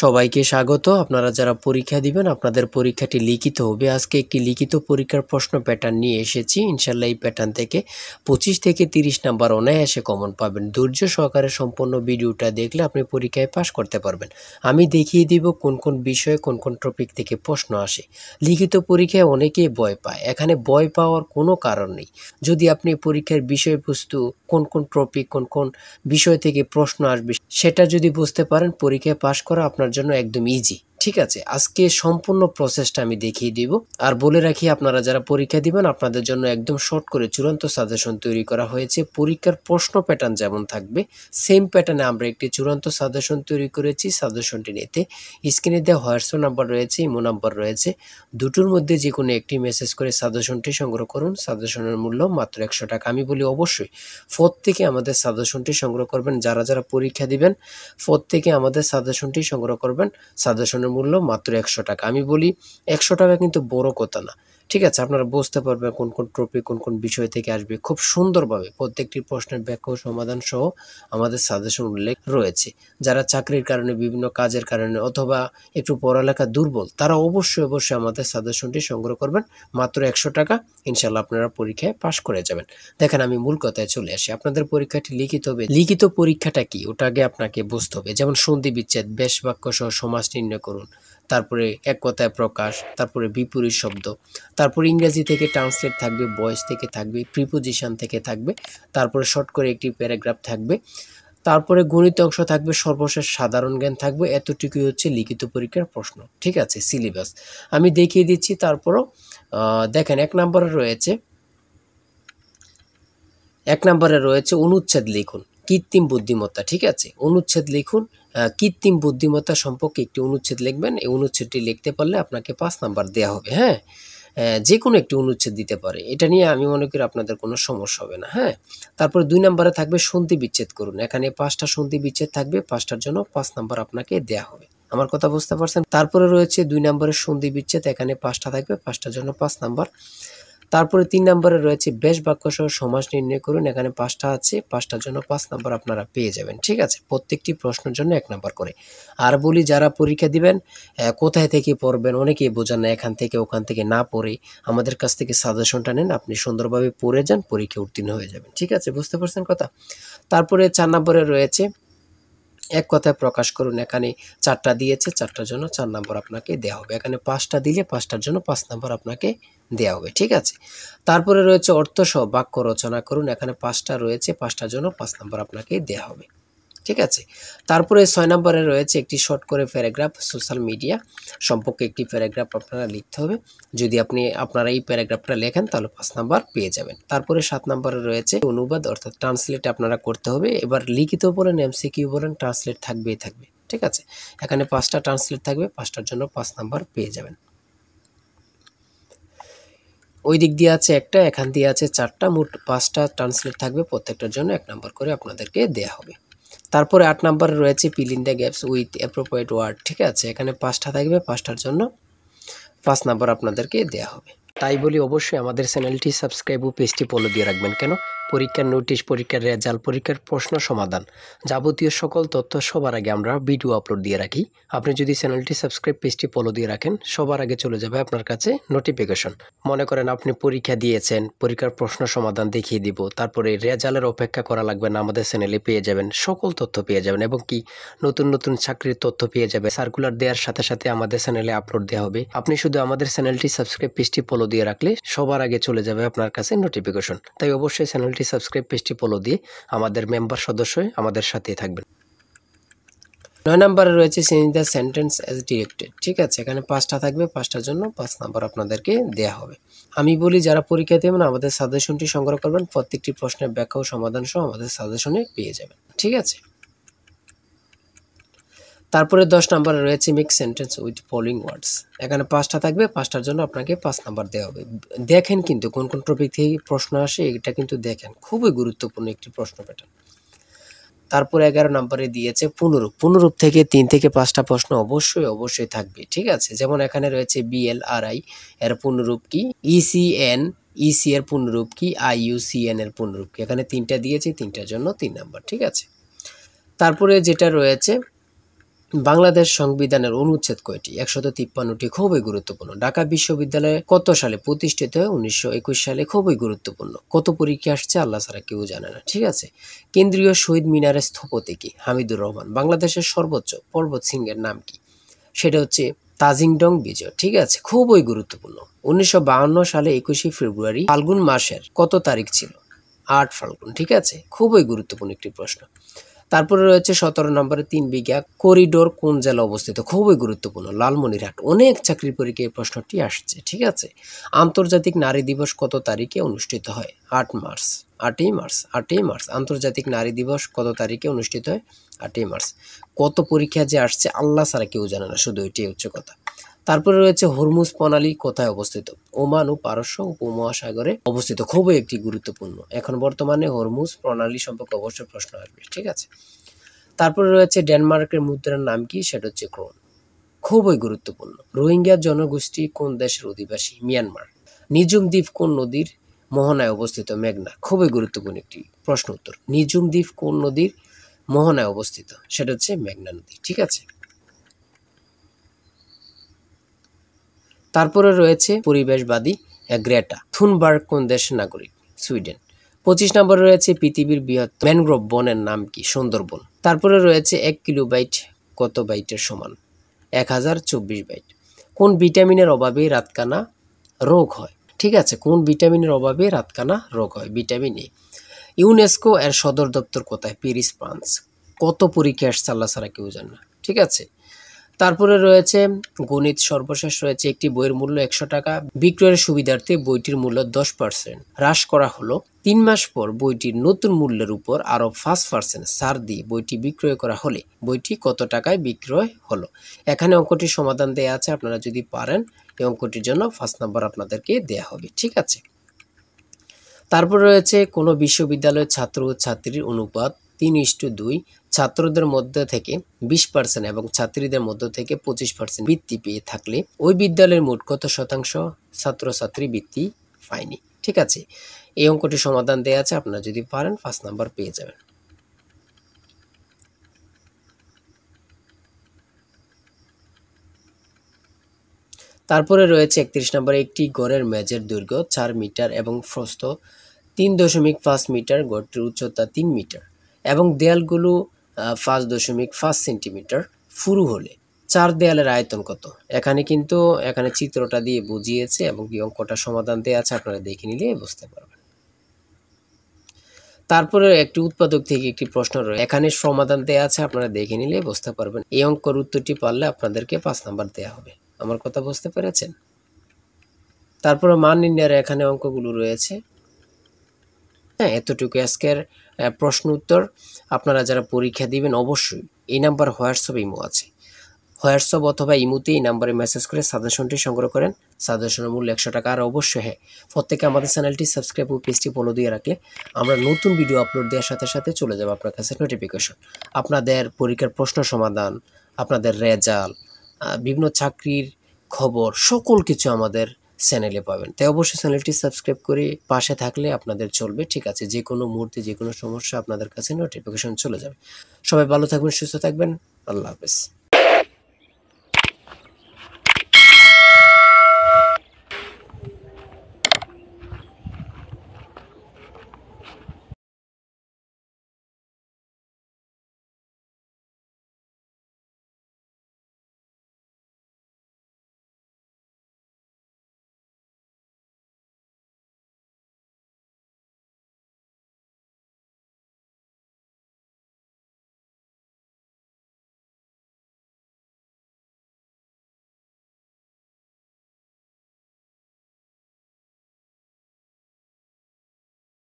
সবাইকে স্বাগত। আপনারা যারা পরীক্ষা দিবেন আপনাদের পরীক্ষাটি লিখিত হবে। আজকে একটি লিখিত পরীক্ষার প্রশ্ন প্যাটার্ন নিয়ে এসেছি। ইনশাল্লাহ এই প্যাটার্ন থেকে 25 থেকে 30 নাম্বার অনায়াসে কমন পাবেন। ধৈর্য সহকারে সম্পূর্ণ ভিডিওটা দেখলে আপনি পরীক্ষায় পাস করতে পারবেন। আমি দেখিয়ে দিব কোন কোন বিষয়ে কোন কোন টপিক থেকে প্রশ্ন আসে। লিখিত পরীক্ষায় অনেকেই ভয় পায়, এখানে ভয় পাওয়ার কোনো কারণ নেই। যদি আপনি পরীক্ষার বিষয়বস্তু কোন কোন টপিক কোন কোন বিষয় থেকে প্রশ্ন আসবে সেটা যদি বুঝতে পারেন, পরীক্ষায় পাস করা আপনার জন্য একদম ইজি। ঠিক আছে, আজকে সম্পূর্ণ প্রসেসটা আমি দেখিয়ে দিব। আর বলে রাখি, আপনারা যারা পরীক্ষা দিবেন আপনাদের জন্য একদম শর্ট করে চূড়ান্ত সাজেশন তৈরি করা হয়েছে। পরীক্ষার প্রশ্ন প্যাটার্ন যেমন থাকবে সেম প্যাটার্নে আমরা একটি চূড়ান্ত সাজেশন তৈরি করেছি। সাজেশনটি নিতে স্ক্রিনে দেওয়া হোয়াটসঅ্যাপ নাম্বার রয়েছে, ইমো নাম্বার রয়েছে, দুটোর মধ্যে যে কোনো একটি মেসেজ করে সাজেশনটি সংগ্রহ করুন। সাজেশনের মূল্য মাত্র 100 টাকা। আমি বলি অবশ্যই প্রত্যেকে আমাদের সাজেশনটি সংগ্রহ করবেন। যারা যারা পরীক্ষা দিবেন প্রত্যেকে আমাদের সাজেশনটি সংগ্রহ করবেন। সাজেশনের মূল্য মাত্র 100 টাকা। আমি বলি 100 টাকা কিন্তু বড় কথা না। ঠিক আছে, আপনারা বুঝতে পারবেন কোন কোন টপিক কোন কোন বিষয় থেকে আসবে। খুব সুন্দরভাবে প্রত্যেকটি প্রশ্নের ব্যাখ্যা ও সমাধান সহ আমাদের সাজেশন উল্লেখ রয়েছে। যারা চাকরির কারণে, বিভিন্ন কাজের কারণে অথবা একটু পড়ালেখা দুর্বল, তারা অবশ্যই আমাদের সাজেশনটি সংগ্রহ করবেন। মাত্র 100 টাকা। ইনশাল্লাহ আপনারা পরীক্ষায় পাশ করে যাবেন। দেখেন, আমি মূল কথায় চলে আসি। আপনাদের পরীক্ষাটি লিখিত হবে। লিখিত পরীক্ষাটা কি ওটা আগে আপনাকে বুঝতে হবে। যেমন সন্ধি বিচ্ছেদ, বেশ বাক্য সহ সমাস নির্ণয় করুন, তারপরে এক কথায় প্রকাশ, তারপরে বিপরীত শব্দ, তারপরে ইংরেজি থেকে ট্রান্সলেট থাকবে, ভয়েস থেকে থাকবে, প্রিপোজিশন থেকে থাকবে, তারপরে শর্ট করে একটি প্যারাগ্রাফ থাকবে, তারপরে গণিত অংশ থাকবে, সর্বশেষ সাধারণ জ্ঞান থাকবে। এতটুকুই হচ্ছে লিখিত পরীক্ষার প্রশ্ন। ঠিক আছে, সিলেবাস আমি দেখিয়ে দিচ্ছি। তারপরও দেখেন, এক নম্বরে রয়েছে অনুচ্ছেদ লিখুন, কৃত্রিম বুদ্ধিমত্তা। ঠিক আছে, অনুচ্ছেদ লিখুন, কৃত্রিম বুদ্ধিমত্তা সম্পর্কে একটি অনুচ্ছেদ লিখবেন। এই অনুচ্ছেদটি লিখতে পারলে আপনাকে 5 নাম্বার দেওয়া হবে। হ্যাঁ, যে কোনো একটি অনুচ্ছেদ দিতে পারে, এটা নিয়ে আমি মনে করি আপনাদের কোনো সমস্যা হবে না। হ্যাঁ, তারপরে 2 নম্বরে থাকবে সন্ধি বিচ্ছেদ করুন। এখানে 5টা সন্ধি বিচ্ছেদ থাকবে, 5টার জন্য 5 নাম্বার আপনাকে দেওয়া হবে। আমার কথা বুঝতে পারছেন? তারপরে রয়েছে 2 নম্বরের সন্ধি বিচ্ছেদ, এখানে 5টা থাকবে, 5টার জন্য 5 নাম্বার। তারপরে 3 নম্বরে রয়েছে বেশ বাক্য সহ সমাস নির্ণয় করুন। এখানে 5টা আছে, 5টার জন্য 5 নাম্বার আপনারা পেয়ে যাবেন। ঠিক আছে, প্রত্যেকটি প্রশ্নের জন্য 1 নাম্বার করে। আর বলি, যারা পরীক্ষা দিবেন কোথায় থেকে পড়বেন, অনেকেই বোঝেন না। এখান থেকে ওখান থেকে না পড়ে আমাদের কাছ থেকে সাজেশনটা নেন, আপনি সুন্দরভাবে পড়ে যান, পরীক্ষা উত্তীর্ণ হয়ে যাবেন। ঠিক আছে, বুঝতে পারছেন কথা? তারপরে 4 নম্বরে রয়েছে এক কথায় প্রকাশ করুন। এখানে 4টা দিয়েছে, 4টার জন্য 4 নাম্বার আপনাকে দেওয়া হবে। এখানে 5টা দিলে 5টার জন্য 5 নাম্বার আপনাকে দেওয়া হবে। ঠিক আছে, তারপরে রয়েছে অর্থসহ বাক্য রচনা করুন। এখানে 5টা রয়েছে, 5টার জন্য 5 নাম্বার আপনাকে দেওয়া হবে। ঠিক আছে, তারপরে 6 নম্বরে রয়েছে একটি শর্ট করে প্যারাগ্রাফ, সোশ্যাল মিডিয়া সম্পর্কে একটি প্যারাগ্রাফ আপনারা লিখতে হবে। যদি আপনারা এই প্যারাগ্রাফটা লেখেন তাহলে 5 নাম্বার পেয়ে যাবেন। তারপরে 7 নম্বরে রয়েছে অনুবাদ অর্থাৎ ট্রান্সলেট আপনারা করতে হবে। এবার লিখিত বলেন, এমসিকিউ বলেন, ট্রান্সলেট থাকবেই থাকবে। ঠিক আছে, এখানে 5টা ট্রান্সলেট থাকবে, 5টার জন্য 5 নাম্বার পেয়ে যাবেন। ওই দিক দিয়ে আছে একটা, এখান দিয়ে আছে 4টা, মোট 5টা ট্রান্সলেট থাকবে, প্রত্যেকটার জন্য 1 নাম্বার করে আপনাদেরকে দেওয়া হবে। তারপরে 8 নম্বরে রয়েছে fill in the gaps with appropriate word. ঠিক আছে, এখানে 5টা থাকবে, 5টার জন্য 5 নাম্বার আপনাদেরকে দেওয়া হবে। তাই বলি অবশ্যই আমাদের চ্যানেলটি সাবস্ক্রাইব ও পেজটি ফলো দিয়ে রাখবেন। কেন? পরীক্ষার নোটিশ, পরীক্ষার রেজাল্ট, পরীক্ষার প্রশ্ন সমাধান, যাবতীয় সকল তথ্য সবার আগে আমরা ভিডিও আপলোড দিয়ে রাখি। আপনি যদি চ্যানেলটি সাবস্ক্রাইব, পেজটি ফলো দিয়ে রাখেন, সবার আগে চলে যাবে আপনার কাছে নোটিফিকেশন। মনে করেন আপনি পরীক্ষা দিয়েছেন, পরীক্ষার প্রশ্ন সমাধান দেখিয়ে দিব, তারপরে রেজাল্টের অপেক্ষা করা লাগবে না, আমাদের চ্যানেলে পেয়ে যাবেন, সকল তথ্য পেয়ে যাবেন। এবং কি নতুন নতুন চাকরির তথ্য পেয়ে যাবে। সার্কুলার দেওয়ার সাথে সাথে আমাদের চ্যানেলে আপলোড দেওয়া হবে। আপনি শুধু আমাদের চ্যানেলটি সাবস্ক্রাইব, পেজটি ফলো দিয়ে রাখলে সবার আগে চলে যাবে আপনার কাছে নোটিফিকেশন। তাই অবশ্যই চ্যানেলটি সাবস্ক্রাইব, পেজটি ফলো দিয়ে আমাদের মেম্বার সদস্য হয়ে আমাদের সাথেই থাকবেন। 9 নম্বরে রয়েছে change the sentence as directed. ঠিক আছে, এখানে 5টা থাকবে, 5টার জন্য 5 নাম্বার আপনাদেরকে দেওয়া হবে। আমি বলি, যারা পরীক্ষা দেবেন আমাদের সাজেশনটি সংগ্রহ করবেন, প্রত্যেকটি প্রশ্নের ব্যাখ্যা ও সমাধান সহ আমাদের সাজেশনে পেয়ে যাবেন। ঠিক আছে, তারপরে 10 নম্বরে রয়েছে মেক সেন্টেন্স উইথ ফলোইং ওয়ার্ডস। এখানে 5টা থাকবে, 5টার জন্য আপনাকে 5 নাম্বার দেওয়া হবে। দেখেন কিন্তু কোন কোন টপিক থেকে প্রশ্ন আসে, এটা কিন্তু দেখেন, খুবই গুরুত্বপূর্ণ একটি প্রশ্ন প্যাটার্ন। তারপরে 11 নম্বরে দিয়েছে পুনরূপ। পুনরূপ থেকে 3 থেকে 5টা প্রশ্ন অবশ্যই থাকবে। ঠিক আছে, যেমন এখানে রয়েছে BLRI এর পুনরূপ কি, ECN EC এর পুনরূপ কি, IUCN এর পুনরূপ কি। এখানে 3টা দিয়েছে, 3টার জন্য 3 নাম্বার। ঠিক আছে, তারপরে যেটা রয়েছে বাংলাদেশ সংবিধানের অনুচ্ছেদ কয়টি? 153টি। খুবই গুরুত্বপূর্ণ। ঢাকা বিশ্ববিদ্যালয় কত সালে প্রতিষ্ঠিত হয়? 1921 সালে। খুবই গুরুত্বপূর্ণ। কত পরীক্ষা আসছে? আল্লাহ ছাড়া কেউ জানে না। ঠিক আছে। কেন্দ্রীয় শহীদ মিনারের স্থপতি কি? হামিদুর রহমান। বাংলাদেশের সর্বোচ্চ পর্বত শৃঙ্গের নাম কি? সেটা হচ্ছে তাজিংডং বিজয়। ঠিক আছে, খুবই গুরুত্বপূর্ণ। 1952 সালে 21শে ফেব্রুয়ারি ফাল্গুন মাসের কত তারিখ ছিল? 8 ফাল্গুন। ঠিক আছে, খুবই গুরুত্বপূর্ণ একটি প্রশ্ন। তারপরে রয়েছে 17 নম্বরে 3 বিঘা করিডোর কোন জেলা অবস্থিত? খুবই গুরুত্বপূর্ণ, লালমনিরহাট। অনেক চাকরির পরীক্ষায় এই প্রশ্নটি আসছে। ঠিক আছে। আন্তর্জাতিক নারী দিবস কত তারিখে অনুষ্ঠিত হয়? 8 মার্চ। 8ই মার্চ। 8ই মার্চ আন্তর্জাতিক নারী দিবস কত তারিখে অনুষ্ঠিত হয়? 8ই মার্চ। কত পরীক্ষা যে আসছে আল্লাহ ছাড়া কেউ জানে না, শুধু এটাই হচ্ছে কথা। তারপরে রয়েছে হরমুজ প্রণালী কোথায় অবস্থিত? ওমান ও পারস্য উপমহাসাগরে অবস্থিত। খুবই একটি গুরুত্বপূর্ণ। এখন বর্তমানে হরমুজ প্রণালী সম্পর্কে অবশ্যই প্রশ্ন আসবে। ঠিক আছে। তারপরে রয়েছে ডেনমার্কের মুদ্রার নাম কি? সেটা হচ্ছে ক্রোন। খুবই গুরুত্বপূর্ণ। রোহিঙ্গা জনগোষ্ঠী কোন দেশের অধিবাসী? মিয়ানমার। নিজুম দ্বীপ কোন নদীর মোহনায় অবস্থিত? মেঘনা। খুবই গুরুত্বপূর্ণ একটি প্রশ্ন উত্তর। নিজুম দ্বীপ কোন নদীর মোহনায় অবস্থিত? সেটা হচ্ছে মেঘনা নদী। ঠিক আছে। তারপরে রয়েছে পরিবেশবাদী গ্রেটা থুনবার্গ কোন দেশের নাগরিক? সুইডেন। 25 নম্বরে রয়েছে পৃথিবীর বৃহত্তম ম্যানগ্রোভ বনের নাম কি? সুন্দরবন। তারপরে রয়েছে 1 কিলোবাইট কত বাইটের সমান? 1024 বাইট। কোন ভিটামিনের অভাবে রাতকানা রোগ হয়? ঠিক আছে, কোন ভিটামিনের অভাবে রাতকানা রোগ হয়? Vitamin A. ইউনেস্কো এর সদর দপ্তর কোথায়? Paris, France. কত পরীক্ষা আসছে আল্লাহ ছাড়া কেউ জানে না। ঠিক আছে। তারপরে রয়েছে গণিত। সর্বশেষ রয়েছে একটি বইয়ের মূল্য 100 টাকা। বিক্রয়ের সুবিধার্থে বইটির মূল্য 10% হ্রাস করা হলো। 3 মাস পর বইটির নতুন মূল্যের উপর আরও 5% ছাড় দিয়ে বইটি বিক্রয় করা হলে বইটি কত টাকায় বিক্রয় হলো? এখানে অঙ্কটির সমাধান দেয়া আছে, আপনারা যদি পারেন এই অঙ্কটির জন্য 5 নাম্বার আপনাদেরকে দেয়া হবে। ঠিক আছে। তারপর রয়েছে কোনো বিশ্ববিদ্যালয়ের ছাত্র ও ছাত্রীর অনুপাত 3:2, ছাত্রদের মধ্যে থেকে 20% এবং ছাত্রীদের মধ্যে থেকে 25% বৃত্তি পেয়ে থাকলে ওই বিদ্যালয়ের মোট কত শতাংশ ছাত্রছাত্রী বৃত্তি পায়নি? ঠিক আছে। এই অঙ্কটির সমাধান দেওয়া আছে, আপনারা যদি পারেন 5 নাম্বার পেয়ে যাবেন। তারপরে রয়েছে 31 নম্বরে একটি গড়ের মেঝের দৈর্ঘ্য 4 মিটার এবং প্রস্থ 3.5 মিটার, গড়টির উচ্চতা 3 মিটার এবং দেয়ালগুলো 5.5 সেন্টিমিটার পুরু হলে 4 দেয়ালের আয়তন কত? এখানে চিত্রটা দিয়ে বুঝিয়েছে এবং কি অঙ্কটা সমাধান দেওয়া আছে, আপনারা দেখে নিলে বুঝতে পারবেন। তারপরে একটি উৎপাদক থেকে একটি প্রশ্ন রয়েছে, এখানে সমাধান দেওয়া আছে, আপনারা দেখে নিলে বুঝতে পারবেন। এই অঙ্কের উত্তরটি পারলে আপনাদেরকে 5 নাম্বার দেওয়া হবে। আমার কথা বুঝতে পেরেছেন? তারপরে মান নির্ণয়ের এখানে অঙ্কগুলো রয়েছে। হ্যাঁ, এতটুকু আজকের প্রশ্ন উত্তর। আপনারা যারা পরীক্ষা দিবেন অবশ্যই এই নাম্বার হোয়াটসঅ্যাপ ইমো আছে, হোয়াটসঅ্যাপ অথবা ইমোতে এই নাম্বারে মেসেজ করে সাজেশনটি সংগ্রহ করেন। সাজেশনের মূল্য 100 টাকা। আর অবশ্যই হ্যাঁ, প্রত্যেকে আমাদের চ্যানেলটি সাবস্ক্রাইব ও পেজটি ফলো দিয়ে রাখলে আমরা নতুন ভিডিও আপলোড দেওয়ার সাথে সাথে চলে যাবে আপনার কাছে নোটিফিকেশন। আপনাদের পরীক্ষার প্রশ্ন সমাধান, আপনাদের রেজাল্ট, বিভিন্ন চাকরির খবর, সকল কিছু আমাদের চ্যানেলে পাবেন। তাই অবশ্যই চ্যানেলটি সাবস্ক্রাইব করে পাশে থাকলে আপনাদের চলবে। ঠিক আছে, যে কোনো মুহূর্তে যে কোনো সমস্যা আপনাদের কাছে নোটিফিকেশন চলে যাবে। সবাই ভালো থাকবেন, সুস্থ থাকবেন। আল্লাহ হাফেজ।